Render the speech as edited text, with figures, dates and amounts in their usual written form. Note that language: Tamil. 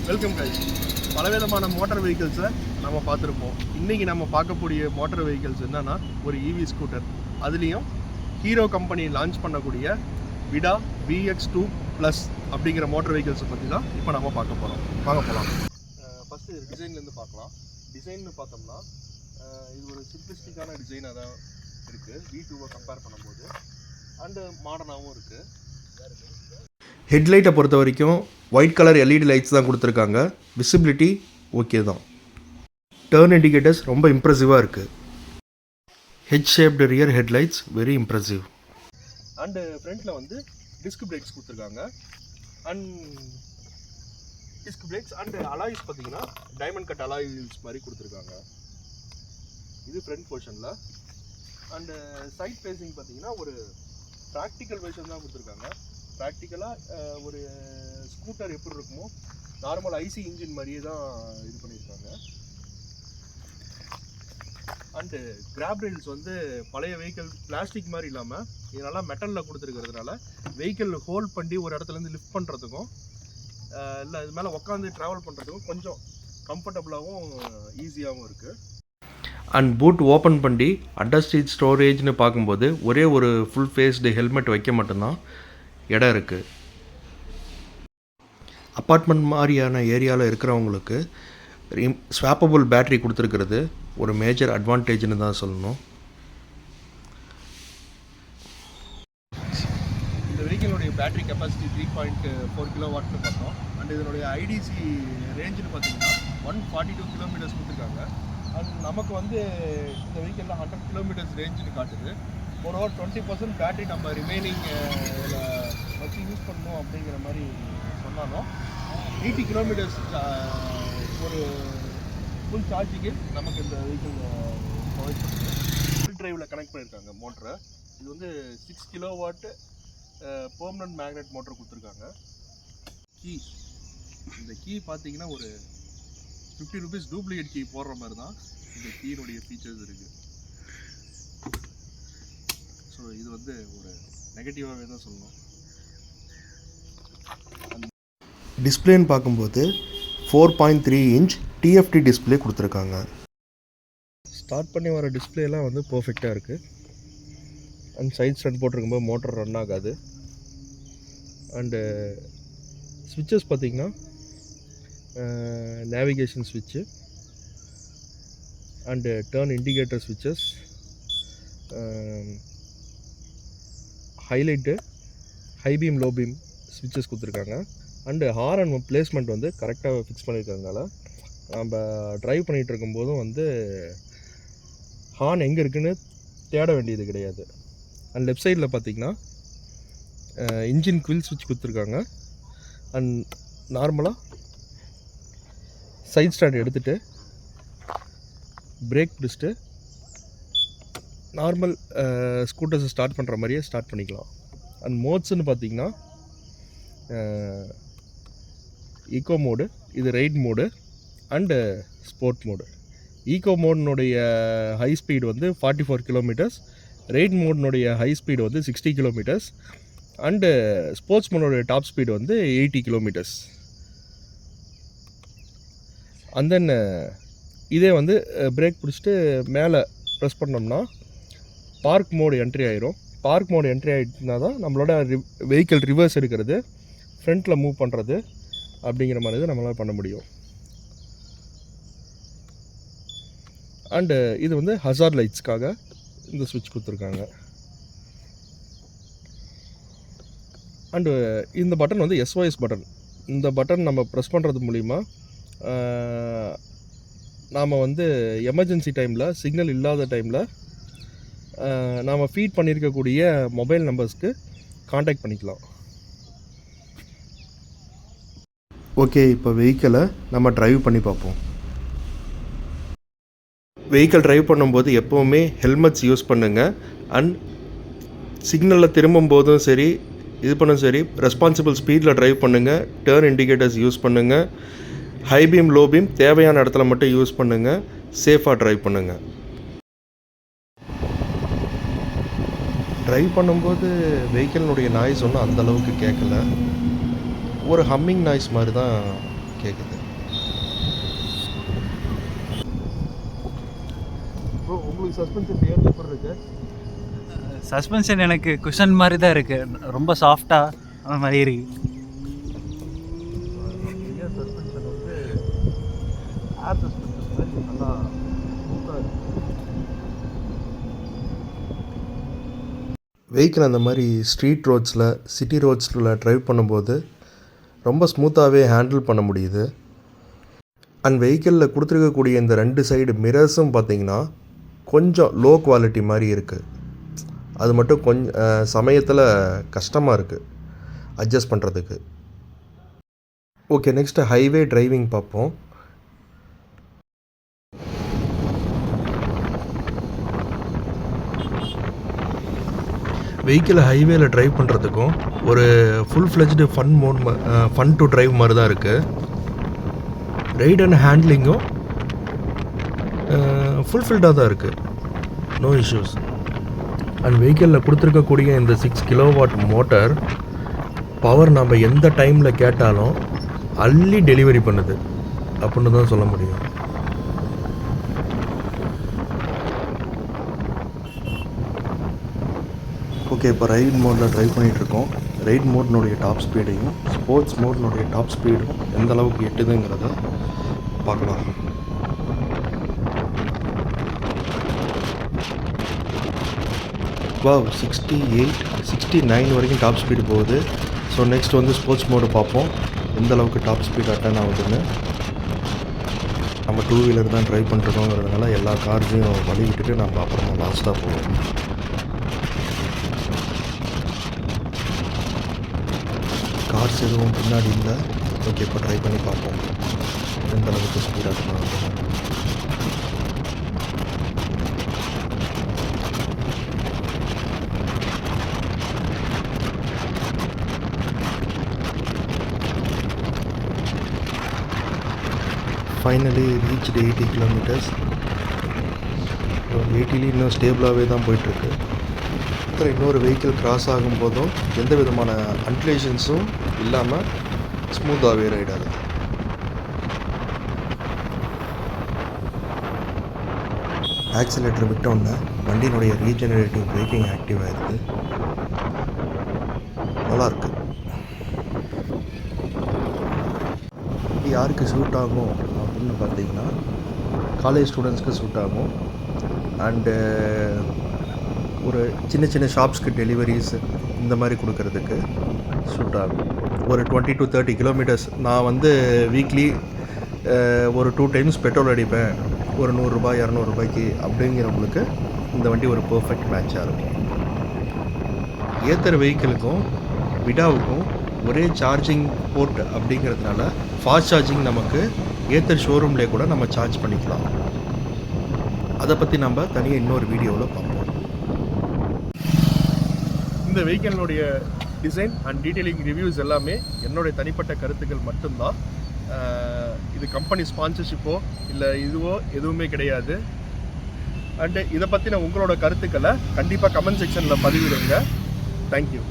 Welcome guys. பலவிதமான மோட்டார் வெஹிக்கிள்ஸை நம்ம பார்த்துருப்போம். இன்றைக்கி நம்ம பார்க்கக்கூடிய மோட்டார் வெஹிக்கிள்ஸ் என்னென்னா ஒரு இவி ஸ்கூட்டர். அதுலேயும் ஹீரோ கம்பெனி லான்ச் பண்ணக்கூடிய விடா VX2 ப்ளஸ் அப்படிங்கிற மோட்டார் வெஹிக்கிள்ஸை பற்றி தான் இப்போ நம்ம பார்க்க போகிறோம். வாங்க போகலாம். ஃபஸ்ட்டு டிசைன்லேருந்து பார்க்கலாம். டிசைன்னு பார்த்தோம்னா இது ஒரு சிம்பிளிஸ்டிக்கான டிசைனாக தான் இருக்குது V2வை கம்பேர் பண்ணும்போது. அண்டு மாடர்னாகவும் இருக்குது. ஹெட்லைட்டை பொறுத்த வரைக்கும் ஒயிட் கலர் எல்இடி லைட்ஸ் தான் கொடுத்துருக்காங்க. விசிபிலிட்டி ஓகே தான். டர்ன் இண்டிகேட்டர்ஸ் ரொம்ப இம்ப்ரெசிவாக இருக்குது. Head shaped rear headlights very impressive. And ஃப்ரண்ட்டில் வந்து டிஸ்க் பிரேக்ஸ் கொடுத்துருக்காங்க. And disk breaks and alloys பார்த்தீங்கன்னா டைமண்ட் கட் அலாய்ஸ் மாதிரி கொடுத்துருக்காங்க. இது ஃப்ரண்ட் போர்ஷனில். அண்டு சைட் ஃபேஸிங் பார்த்தீங்கன்னா ஒரு ப்ராக்டிக்கல் வெர்ஷன் தான் கொடுத்துருக்காங்க. ப்ராக்டிக்கலாக ஒரு ஸ்கூட்டர் எப்படி இருக்குமோ நார்மல் ஐசி இன்ஜின் மாதிரியே தான் இது பண்ணியிருக்காங்க. அண்டு கிராப் ரெயில்ஸ் வந்து பழைய வெஹிக்கிள் பிளாஸ்டிக் மாதிரி இல்லாமல் இதெல்லாம் மெட்டலில் கொடுத்துருக்கிறதுனால வெஹிக்கிள் ஹோல்ட் பண்ணி ஒரு இடத்துலேருந்து லிஃப்ட் பண்ணுறதுக்கும் இல்லை இது மேலே உட்காந்து ட்ராவல் பண்ணுறதுக்கும் கொஞ்சம் கம்ஃபர்டபுளாகவும் ஈஸியாகவும் இருக்குது. அண்ட் பூட் ஓப்பன் பண்ணி அண்டர் சீட் ஸ்டோரேஜ்னு பார்க்கும்போது ஒரே ஒரு ஃபுல் ஃபேஸ்டு ஹெல்மெட் வைக்க மட்டும்தான் இடம் இருக்குது. அப்பார்ட்மெண்ட் மாதிரியான ஏரியாவில் இருக்கிறவங்களுக்கு ஸ்வாப்பபிள் பேட்ரி கொடுத்துருக்கிறது ஒரு மேஜர் அட்வான்டேஜ்னு தான் சொல்லணும். இந்த வெஹிக்கிளுடைய பேட்டரி கெப்பாசிட்டி 3.4 கிலோவாட்னு பார்த்தோம். அண்ட் இதனுடைய ஐடிசி ரேஞ்சுன்னு பார்த்தீங்கன்னா 142 கிலோமீட்டர்ஸ் கொடுத்துருக்காங்க. அண்ட் நமக்கு வந்து இந்த வெஹிக்கிளில் 100 கிலோமீட்டர்ஸ் ரேஞ்சுன்னு காட்டுது. ஒரு 20% பேட்டரி நம்ம ரிமைனிங் இதில் வச்சு யூஸ் பண்ணணும் அப்படிங்கிற மாதிரி சொன்னாலும் 80 கிலோமீட்டர்ஸ் ஒரு ஃபுல் சார்ஜிங்கு நமக்கு இந்த வெஹிக்கிள் ப்ரொவைட் பண்ணுது. ஃபுல் டிரைவில் கனெக்ட் பண்ணியிருக்காங்க மோட்டரை. இது வந்து 6 கிலோவாட் பெர்மனன்ட் மேக்னெட் மோட்டர் கொடுத்துருக்காங்க. கீ, இந்த கீ பார்த்தீங்கன்னா ஒரு 50 ரூபீஸ் டூப்ளிகேட் கீ போடுற மாதிரி தான் இந்த கீனுடைய ஃபீச்சர்ஸ் இருக்குது. ஸோ இது வந்து ஒரு நெகட்டிவாகவே தான் சொல்லணும். டிஸ்பிளேன்னு பார்க்கும்போது 4.3 இன்ச் TFT டிஸ்பிளே கொடுத்துருக்காங்க. ஸ்டார்ட் பண்ணி வர டிஸ்பிளேலாம் வந்து பர்ஃபெக்டாக இருக்குது. And side stand போட்டிருக்கும்போது motor run ஆகாது. அண்டு ஸ்விட்சஸ் பார்த்திங்கன்னா navigation ஸ்விட்சு and turn indicator ஸ்விட்சஸ், highlight, high beam, low beam ஸ்விட்சஸ் கொடுத்துருக்காங்க. அண்டு ஹாரன் பிளேஸ்மெண்ட் வந்து கரெக்டாக ஃபிக்ஸ் பண்ணியிருக்கிறதுனால நம்ம ட்ரைவ் பண்ணிகிட்டு இருக்கும்போதும் வந்து ஹார்ன் எங்கே இருக்குதுன்னு தேட வேண்டியது கிடையாது. அண்ட் லெஃப்ட் சைடில் பார்த்திங்கன்னா இன்ஜின் குவில் ஸ்விட்ச் கொடுத்துருக்காங்க. அண்ட் நார்மலாக சைட் ஸ்டாண்ட் எடுத்துகிட்டு பிரேக் பிடிச்சிட்டு நார்மல் ஸ்கூட்டர்ஸை ஸ்டார்ட் பண்ணுற மாதிரியே ஸ்டார்ட் பண்ணிக்கலாம். அண்ட் மோட்ஸ்ன்னு பார்த்திங்கன்னா ஈகோ மோடு, இது ride mode and sport mode. Eco மோடினுடைய ஹை ஸ்பீடு வந்து 44 கிலோமீட்டர்ஸ், ரைட் மோடினுடைய ஹை ஸ்பீடு வந்து 60 கிலோமீட்டர்ஸ் அண்டு ஸ்போர்ட்ஸ் மோடோடைய டாப் ஸ்பீடு வந்து 80 கிலோமீட்டர்ஸ். அண்ட் தென் இதே வந்து பிரேக் பிடிச்சிட்டு மேலே ப்ரெஸ் பண்ணோம்னா பார்க் மோடு என்ட்ரி ஆயிரும். பார்க் மோடு என்ட்ரி ஆகிட்டுனா தான் நம்மளோட வெஹிக்கிள் ரிவர்ஸ் எடுக்கிறது, ஃப்ரண்ட்டில் மூவ் பண்ணுறது அப்படிங்கிற மாதிரி தான் நம்மளால் பண்ண முடியும். அண்டு இது வந்து ஹசார்ட் லைட்ஸ்க்காக இந்த ஸ்விட்ச் கொடுத்துருக்காங்க. அண்டு இந்த பட்டன் வந்து SOS பட்டன். இந்த பட்டன் நம்ம ப்ரெஸ் பண்ணுறது மூலிமா நாம் வந்து எமர்ஜென்சி டைமில், சிக்னல் இல்லாத டைமில் நாம் ஃபீட் பண்ணியிருக்கக்கூடிய மொபைல் நம்பர்ஸ்க்கு காண்டாக்ட் பண்ணிக்கலாம். ஓகே, இப்போ வெஹிக்கிளை நம்ம ட்ரைவ் பண்ணி பார்ப்போம். வெஹிக்கிள் ட்ரைவ் பண்ணும்போது எப்போவுமே ஹெல்மெட்ஸ் யூஸ் பண்ணுங்கள். அண்ட் சிக்னலில் திரும்பும் போதும் சரி, இது பண்ணும் சரி, ரெஸ்பான்சிபிள் ஸ்பீடில் ட்ரைவ் பண்ணுங்கள். டர்ன் இண்டிகேட்டர்ஸ் யூஸ் பண்ணுங்கள். ஹை பீம், லோ பீம் தேவையான இடத்துல மட்டும் யூஸ் பண்ணுங்கள். சேஃபாக ட்ரைவ் பண்ணுங்கள். ட்ரைவ் பண்ணும்போது வெஹிக்கிளினுடைய நாய்ஸ் ஒன்றும் அந்தளவுக்கு கேட்கல. ஒரு ஹம்மிங் நாய்ஸ் மாதிரி தான் கேட்குது. ப்ரோ உங்களுக்கு சஸ்பென்ஷன் ரியல் எப்படி இருக்கு? சஸ்பென்ஷன் எனக்கு குஷன் மாதிரி தான் இருக்குது, ரொம்ப சாஃப்டாக அந்த மாதிரி இருக்குது. ரியல் சஸ்பென்ஷன் வந்து ஏர் சஸ்பென்ஷன் மாதிரி நல்லா ஸ்மூத்தாக இருக்குது. வெஹிக்கிள் அந்த மாதிரி ஸ்ட்ரீட் ரோட்ஸில் சிட்டி ரோட்ஸில் ட்ரைவ் பண்ணும்போது ரொம்ப ஸ்மூத்தாகவே ஹேண்டில் பண்ண முடியுது. அண்ட் வெஹிக்கிளில் கொடுத்துருக்கக்கூடிய இந்த 2 சைடு மிரர்ஸும் பார்த்திங்கன்னா கொஞ்சம் லோ குவாலிட்டி மாதிரி இருக்குது. அது மட்டும் கொஞ்சம் சமயத்தில் கஷ்டமாக இருக்குது அட்ஜஸ்ட் பண்ணுறதுக்கு. ஓகே, நெக்ஸ்ட்டு ஹைவே டிரைவிங் பார்ப்போம். வெஹிக்கிளை ஹைவேல ட்ரைவ் பண்ணுறதுக்கும் ஒரு full fledged fun to drive மாதிரி தான் இருக்குது. ரைட் அண்ட் ஹேண்ட்லிங்கும் ஃபுல்ஃபில்டாக தான் இருக்குது, நோ இஷ்யூஸ். அண்ட் வெஹிக்கிளில் கொடுத்துருக்கக்கூடிய இந்த 6 கிலோவாட் மோட்டார் பவர் நம்ம எந்த டைமில் கேட்டாலும் அள்ளி டெலிவரி பண்ணுது அப்படின்னு தான் சொல்ல முடியும். ஓகே, இப்போ ரைட் மோடில் ட்ரைவ் பண்ணிகிட்ருக்கோம். ரைட் மோட்னுடைய டாப் ஸ்பீடையும் ஸ்போர்ட்ஸ் மோட்னுடைய டாப் ஸ்பீடும் எந்த அளவுக்கு எட்டுதுங்கிறத பார்க்கலாம். வாவ், 68 69 வரைக்கும் டாப் ஸ்பீடு போகுது. ஸோ நெக்ஸ்ட் வந்து ஸ்போர்ட்ஸ் மோடு பார்ப்போம் எந்த அளவுக்கு டாப் ஸ்பீட் அட்டன் ஆகுதுன்னு. நம்ம 2 வீலர் தான் ட்ரைவ் பண்ணிருக்கோங்கிறதுனால எல்லா கார்ஸையும் வழி விட்டுட்டு நம்ம அப்புறமா லாஸ்ட்டாக போவோம். கார்ஸ் எதுவும் பின்னாடி இல்லை. ஓகே, இப்போ ட்ரை பண்ணி பார்ப்போம் எந்த அளவுக்கு ஸ்பீடாக இருக்கும். Finally reached 80 kilometres. 80 இன்னும் ஸ்டேபிளாகவே தான் போயிட்டுருக்கு. இன்னொரு வெஹிக்கிள் கிராஸ் ஆகும்போதும் எந்த விதமான அன்டிலேஷன்ஸும் இல்லாமல் ஸ்மூத்தாகவே ரைட் ஆகுது. ஆக்சிலேட்டர் விட்டோன்னே வண்டியினுடைய ரீஜெனரேட்டிவ் பிரேக்கிங் ஆக்டிவ் ஆகிருக்கு, நல்லாயிருக்கு. இது யாருக்கு சூட் ஆகும் அப்படின்னு பார்த்தீங்கன்னா காலேஜ் ஸ்டூடெண்ட்ஸ்க்கு சூட் ஆகும். அண்டு ஒரு சின்ன சின்ன ஷாப்ஸ்க்கு டெலிவரிஸ் இந்த மாதிரி கொடுக்கறதுக்கு சூட் ஆகும். ஒரு 20 to 30 கிலோமீட்டர்ஸ் நான் வந்து வீக்லி ஒரு 2 டைம்ஸ் பெட்ரோல் அடிப்பேன், ஒரு 100 ரூபாய் 200 ரூபாய்க்கு அப்படிங்கிறவங்களுக்கு இந்த வண்டி ஒரு பர்ஃபெக்ட் மேட்சாக இருக்கும். ஏத்தர் வெஹிக்கிளுக்கும் விடாவுக்கும் ஒரே சார்ஜிங் போர்ட் அப்படிங்கிறதுனால ஃபாஸ்ட் சார்ஜிங் நமக்கு ஏத்தர் ஷோரூம்லேயே கூட நம்ம சார்ஜ் பண்ணிக்கலாம். அதை பற்றி நம்ம தனியாக இன்னொரு வீடியோவில் பார்ப்போம். இந்த வெஹிக்கிளினுடைய டிசைன் அண்ட் டீட்டெயிலிங் ரிவ்யூஸ் எல்லாமே என்னுடைய தனிப்பட்ட கருத்துக்கள் மட்டும்தான். இது கம்பெனி ஸ்பான்சர்ஷிப்போ இல்லை இதுவோ எதுவுமே கிடையாது. அண்டு இதை பற்றின உங்களோட கருத்துக்களை கண்டிப்பாக கமெண்ட் செக்ஷனில் பதிவிடுங்க. தேங்க்யூ.